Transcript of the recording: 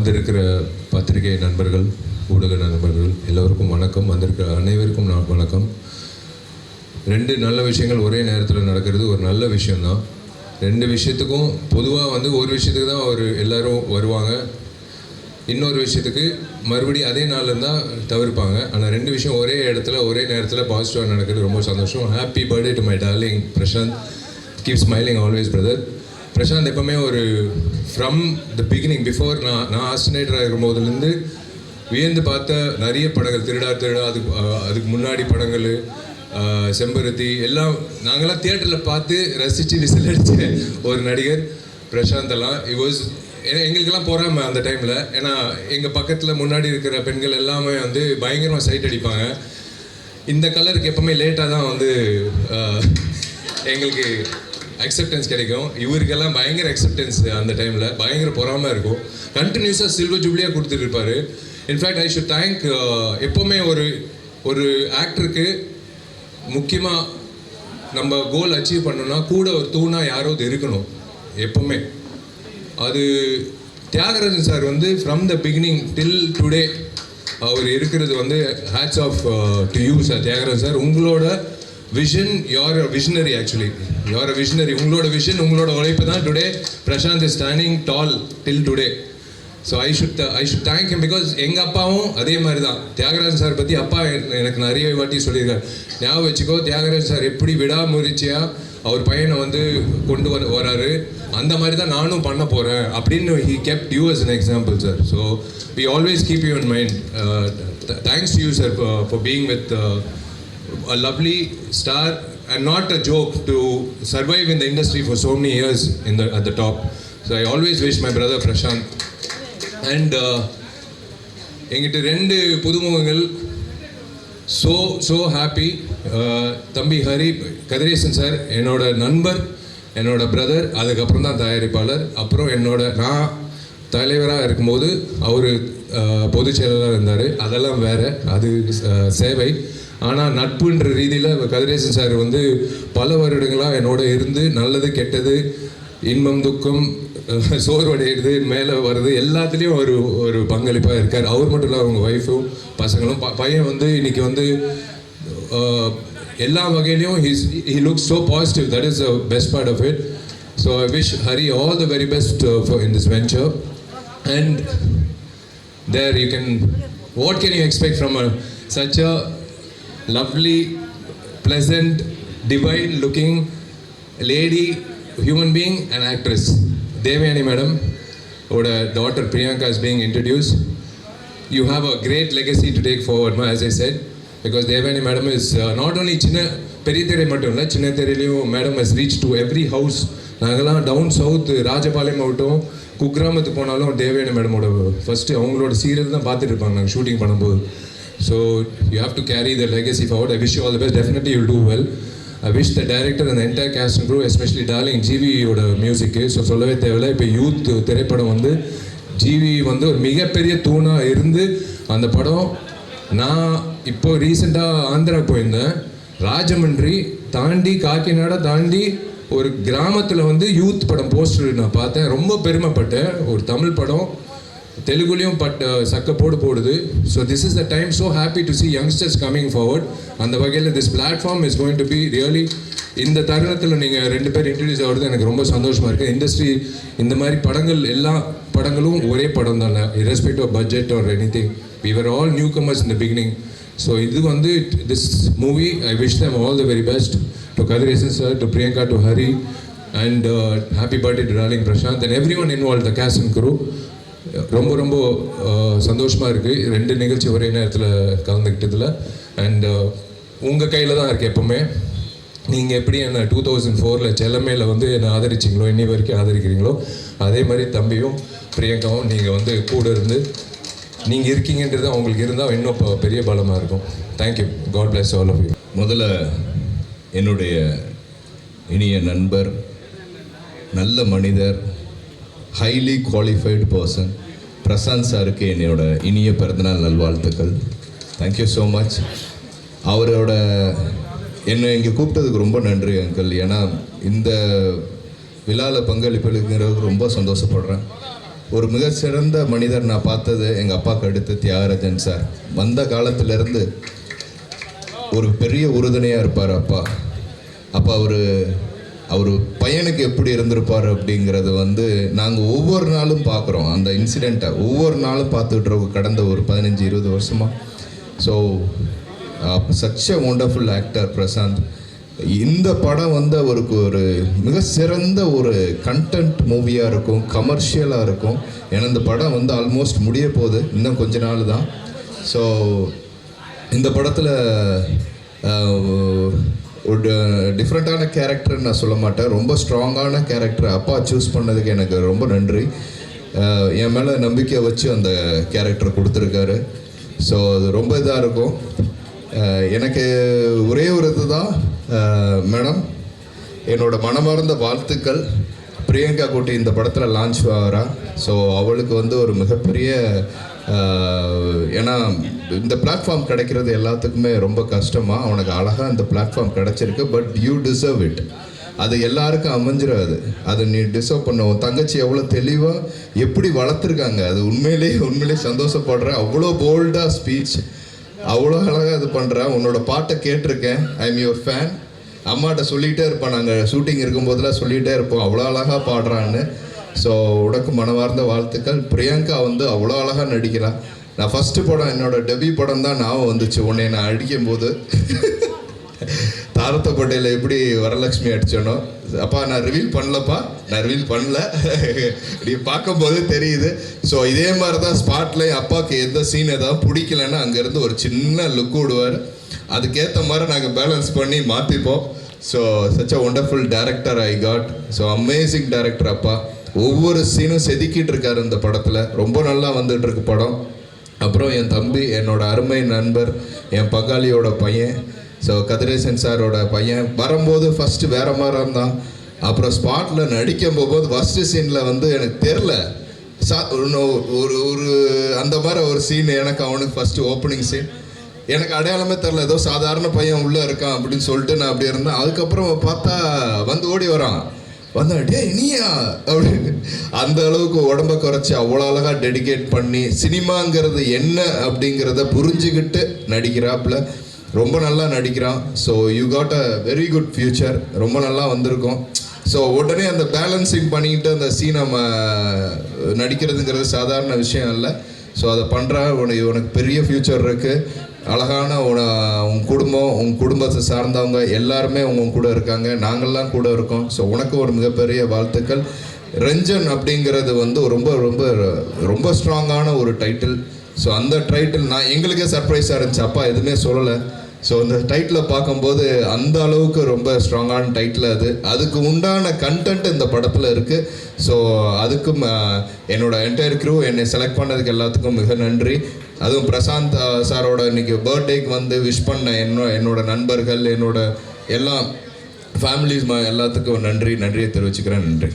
வந்திருக்கிற பத்திரிகை நண்பர்கள், ஊடக நண்பர்கள் எல்லோருக்கும் வணக்கம். வந்திருக்கிற அனைவருக்கும் வணக்கம். ரெண்டு நல்ல விஷயங்கள் ஒரே நேரத்தில் நடக்கிறது ஒரு நல்ல விஷயந்தான். ரெண்டு விஷயத்துக்கும் பொதுவாக ஒரு விஷயத்துக்கு தான் எல்லோரும் வருவாங்க, இன்னொரு விஷயத்துக்கு மறுபடியும் அதே நாள் இருந்தால் தவிர்ப்பாங்க. ஆனால் ரெண்டு விஷயம் ஒரே இடத்துல ஒரே நேரத்தில் பாசிட்டிவாக நடக்கிறது ரொம்ப சந்தோஷம். Happy birthday to my darling Prashanth. Keep smiling always brother. Prashanth எப்போவுமே ஃப்ரம் த பிகினிங், பிஃபோர் நான் ஆஸ்டினேட்டராக இருக்கும்போதுலேருந்து வியந்து பார்த்த நிறைய படங்கள், திருடா அதுக்கு முன்னாடி படங்கள், செம்பருத்தி எல்லாம் நாங்கள்லாம் தியேட்டரில் பார்த்து ரசித்து விசில் அடித்த ஒரு நடிகர் பிரசாந்தெல்லாம். எங்களுக்கெல்லாம் போகாம அந்த டைமில், ஏன்னா எங்கள் பக்கத்தில் முன்னாடி இருக்கிற பெண்கள் எல்லாமே பயங்கரமாக சைட் அடிப்பாங்க. இந்த கலருக்கு எப்போவுமே லேட்டாக தான் எங்களுக்கு அக்செப்டன்ஸ் கிடைக்கும். இவருக்கெல்லாம் பயங்கர அக்செப்டன்ஸ் அந்த டைமில், பயங்கர பொறாமல் இருக்கும். கண்டினியூஸாக சில்வர் ஜூப்ளியாக கொடுத்துட்டு இருப்பார். இன்ஃபேக்ட் ஐ ஷுட் தேங்க், எப்போவுமே ஒரு ஆக்டருக்கு முக்கியமாக நம்ம கோல் அச்சீவ் பண்ணணும்னா கூட ஒரு தூணாக யாராவது இருக்கணும் எப்போவுமே. அது Thiyagarajan sir from the beginning till today அவர் இருக்கிறது hats off to you sir. Thiyagarajan sir, உங்களோட vision, you're a visionary. Actually you're a visionary. உங்களோட விஷன், உங்களோட உழைப்பு தான் today Prashanth is standing tall till today. So I should thank him. Because எங்கள் அப்பாவும் அதே மாதிரி தான். தியாகராஜன் சார் பற்றி அப்பா எனக்கு நிறைய வாட்டி சொல்லியிருக்காரு. ஞாபகம் வச்சுக்கோ, தியாகராஜன் சார் எப்படி விடாமுயற்சியாக அவர் பையனை கொண்டு வராரு, அந்த மாதிரி தான் நானும் பண்ண போகிறேன் அப்படின்னு he kept you as an example sir. So we always keep you in mind. Thanks to you sir for being with a lovely star and not a joke to survive in the industry for so many years at the top. So I always wish my brother Prashant and எங்கிட்ட ரெண்டு புதுமுகங்கள், so happy. தம்பி Hari Kathiresan sir என்னோட நண்பர், என்னோட brother, அதுக்கப்புறம் தான் தயாரிப்பாளர். அப்புறம் நான் தலைவராக இருக்கும்போது அவர் பொதுச் செயலாளராக இருந்தார். அதெல்லாம் வேறு, அது சேவை. ஆனால் நட்புன்ற ரீதியில் கதிரேசன் சார் பல வருடங்களாக என்னோட இருந்து நல்லது கெட்டது, இன்பம் துக்கம், சோர்வடைகிறது, மேலே வருது, எல்லாத்துலேயும் ஒரு பங்களிப்பாக இருக்கார். அவர் மட்டும் இல்லை, அவங்க ஒய்ஃபும் பசங்களும். பையன் இன்னைக்கு எல்லா வகையிலையும் he looks so positive. That is the best part of it. So I wish Hari all the very best in this venture. And there you can, what can you expect from such a lovely, pleasant, divine looking lady, human being and actress. Devayani madam oda daughter Priyanka is being introduced. You have a great legacy to take forward, as I said, because Devayani madam is not only chinna perithare mattum illa, chinna theriyum madam has reached to every house. Nangala down south Rajapalayam avuttum, Kugramathu ponalum Devayani madam oda first avangaloda serial dhaan paathittu irupanga nang shooting பண்ணும்போது. So you have to carry the legacy forward. I wish you all the best. Definitely you'll do well. I wish the director and the entire cast and crew, especially darling GV oda music. So சொல்லவே தேவையில்லை. இப்போ youth திரைப்படம் GV ஒரு மிகப்பெரிய தூணாக இருந்து அந்த படம். நான் இப்போ ரீசெண்டாக ஆந்திரா போயிருந்தேன். ராஜமன்றி தாண்டி காக்கிநாடா தாண்டி ஒரு கிராமத்தில் யூத் படம் போஸ்டர் நான் பார்த்தேன். ரொம்ப பெருமைப்பட்டேன். ஒரு தமிழ் படம் தெலுங்குலையும் சக்கப்போடு போடுது. So this is the time. So happy to C youngsters coming forward. அந்த வகையில் this platform is going to be really, இந்த தருணத்தில் நீங்கள் ரெண்டு பேர் இன்ட்ரடியூஸ் ஆகிறது எனக்கு ரொம்ப சந்தோஷமாக இருக்குது. இண்டஸ்ட்ரி இந்த மாதிரி படங்கள், எல்லா படங்களும் ஒரே படம் தானே, irrespective of budget or anything. We were all newcomers in the beginning. So இது this movie, I wish them all the very best. To Kadiresan sir, to Priyanka, to Hari, and happy birthday to darling Prashant and everyone involved, the cast and crew. ரொம்ப ரொம்ப சந்தோஷமாக இருக்குது ரெண்டு நிகழ்ச்சி ஒரே நேரத்தில் கலந்துக்கிட்டதில். And உங்கள் கையில் தான் இருக்குது எப்போவுமே. நீங்கள் எப்படி என்ன 2004 செல்லமேல என்னை ஆதரிச்சிங்களோ, இன்னி வரைக்கும் ஆதரிக்கிறீங்களோ, அதே மாதிரி தம்பியும் பிரியங்காவும் நீங்கள் கூட இருந்து நீங்கள் இருக்கீங்கன்றது அவங்களுக்கு இருந்தால் இன்னும் பெரிய பலமாக இருக்கும். Thank you. God bless all of you. முதல்ல என்னுடைய இனிய நண்பர், நல்ல மனிதர், ஹைலி குவாலிஃபைடு பர்சன் பிரசாந்த் சாருக்கு என்னோட இனிய பிறந்தநாள் நல்வாழ்த்துக்கள். Thank you so much. அவரோட என்னை இங்கே கூப்பிட்டதுக்கு ரொம்ப நன்றி அங்கிள். ஏன்னா இந்த விழாவில் பங்களிப்புங்கிறது ரொம்ப சந்தோஷப்படுறேன். ஒரு மிக சிறந்த மனிதர் நான் பார்த்தது எங்கள் அப்பாவுக்கு அடுத்து தியாகராஜன் சார். வந்த காலத்திலேருந்து ஒரு பெரிய உறுதுணையாக இருப்பார் அப்பா. அப்போ அவர் பையனுக்கு எப்படி இருந்திருப்பார் அப்படிங்கிறது வந்து நாங்கள் ஒவ்வொரு நாளும் பார்க்குறோம். அந்த இன்சிடெண்ட்டை ஒவ்வொரு நாளும் பார்த்துட்ருக்கோம் கடந்த ஒரு 15-20 வருஷமாக. So such a wonderful actor Prashanth. இந்த படம் வந்து அவருக்கு ஒரு மிக சிறந்த ஒரு கண்டென்ட் மூவியாக இருக்கும், கமர்ஷியலாக இருக்கும். ஏன்னா இந்த படம் வந்து ஆல்மோஸ்ட் முடிய போகுது, இன்னும் கொஞ்ச நாள் தான். ஸோ இந்த படத்தில் ஒரு டிஃப்ரெண்ட்டான கேரக்டர் நான் சொல்ல மாட்டேன், ரொம்ப ஸ்ட்ராங்கான கேரக்டர் அப்பா சூஸ் பண்ணதுக்கு எனக்கு ரொம்ப நன்றி. என் மேலே நம்பிக்கை வச்சு அந்த கேரக்டர் கொடுத்துருக்காரு. ஸோ அது ரொம்ப இதாக இருக்கும். எனக்கு ஒரே ஒரு இது தான் மேடம், என்னோட மனமார்ந்த வாழ்த்துக்கள். பிரியங்கா குட்டி இந்த படத்தில் லான்ச் ஆகிறா. ஸோ அவளுக்கு வந்து ஒரு மிகப்பெரிய, ஏன்னா இந்த பிளாட்ஃபார்ம் கிடைக்கிறது எல்லாத்துக்குமே ரொம்ப கஷ்டமாக, அவனுக்கு அழகாக இந்த பிளாட்ஃபார்ம் கிடச்சிருக்கு. But you deserve it. அது எல்லாருக்கும் அமைஞ்சிடாது. அது நீ டிசர்வ் பண்ண. உன் தங்கச்சி எவ்வளோ தெளிவாக எப்படி வளர்த்துருக்காங்க, அது உண்மையிலே சந்தோஷப்படுறேன். அவ்வளோ போல்டாக ஸ்பீச், அவ்வளோ அழகாக இது பண்ணுறேன். உன்னோட பாட்டை கேட்டிருக்கேன், ஐ எம் யுவர் ஃபேன். அம்மாட்ட சொல்லிகிட்டே இருப்பேன், நாங்கள் ஷூட்டிங் இருக்கும்போதெல்லாம் சொல்லிகிட்டே இருப்போம் அவ்வளோ அழகாக பாடுறான்னு. ஸோ உனக்கு மனமார்ந்த வாழ்த்துக்கள். பிரியங்கா வந்து அவ்வளோ அழகாக நடிக்கிறான். நான் ஃபஸ்ட்டு படம், என்னோட டெபியூ படம் தான் ஞாபகம் வந்துச்சு உன்னை நான் அடிக்கும்போது. தாரத்த பட்டேல எப்படி வரலட்சுமி அடிச்சோனோ, அப்பா நான் ரிவீல் பண்ணல நீ பார்க்கும்போது தெரியுது. ஸோ இதே மாதிரி தான் ஸ்பாட்ல அப்பாவுக்கு எந்த சீன் ஏதாவது பிடிக்கலன்னா அங்கேருந்து ஒரு சின்ன லுக் விடுவார். அதுக்கேற்ற மாதிரி நாங்கள் பேலன்ஸ் பண்ணி மாற்றிப்போம். So such a wonderful director I got. So amazing director அப்பா. ஒவ்வொரு சீனும் செதுக்கிட்டு இருக்காரு இந்த படத்தில். ரொம்ப நல்லா வந்துட்டு இருக்கு படம். அப்புறம் என் தம்பி, என்னோட அருமை நண்பர், என் பங்காளியோட பையன், ஸோ கதிரேசன் சாரோட பையன் வரும்போது ஃபஸ்ட்டு வேறு மாதிரி இருந்தான். அப்புறம் ஸ்பாட்டில் நடிக்கும் போகும்போது ஃபஸ்ட்டு சீனில் வந்து எனக்கு தெரில ஒரு அந்த மாதிரி ஒரு சீன் எனக்கு அவனுக்கு ஃபஸ்ட்டு ஓப்பனிங் சீன் எனக்கு அடையாளமே தெரில. ஏதோ சாதாரண பையன் உள்ளே இருக்கான் அப்படின்னு சொல்லிட்டு நான் அப்படி இருந்தேன். அதுக்கப்புறம் பார்த்தா வந்து ஓடி வரான், வந்து டே இனியா அப்படின்னு அந்த அளவுக்கு உடம்ப குறைச்சி அவ்வளோ அழகாக டெடிகேட் பண்ணி சினிமாங்கிறது என்ன அப்படிங்கிறத புரிஞ்சுக்கிட்டு நடிக்கிறாப்புல. ரொம்ப நல்லா நடிக்கிறான். So you got a very good future. ரொம்ப நல்லா வந்திருக்கும். ஸோ உடனே அந்த பேலன்சிங் பண்ணிக்கிட்டு அந்த சீனை நடிக்கிறதுங்கிறது சாதாரண விஷயம் இல்லை. ஸோ அதை பண்ணுறா. உனக்கு பெரிய ஃப்யூச்சர் இருக்குது. அழகான உன் குடும்பம், உன் குடும்பத்தை சார்ந்தவங்க எல்லாருமே உங்க கூட இருக்காங்க, நாங்கள்லாம் கூட இருக்கோம். ஸோ உனக்கு ஒரு மிகப்பெரிய வாழ்த்துக்கள். ரஞ்சன் அப்படிங்கிறது வந்து ரொம்ப ரொம்ப ரொம்ப ஸ்ட்ராங்கான ஒரு டைட்டில். ஸோ அந்த டைட்டில் எங்களுக்கே சர்ப்ரைஸாக இருந்துச்சு, அப்பா எதுவுமே சொல்லலை. ஸோ அந்த டைட்டில் பார்க்கும்போது அந்த அளவுக்கு ரொம்ப ஸ்ட்ராங்கான டைட்டில் அதுக்கு உண்டான கண்டென்ட் இந்த படத்தில் இருக்குது. ஸோ அதுக்கும் என்னோட என்டையர் க்ரூ என்னை செலக்ட் பண்ணதுக்கு எல்லாத்துக்கும் மிக நன்றி. அதுவும் பிரசாந்த் சாரோட இன்னைக்கு பர்த்டேக்கு வந்து விஷ் பண்ண என்னோட நண்பர்கள், என்னோட எல்லா ஃபேமிலிஸ் எல்லாத்துக்கும் நன்றியை தெரிவிச்சுக்கிறேன். நன்றி.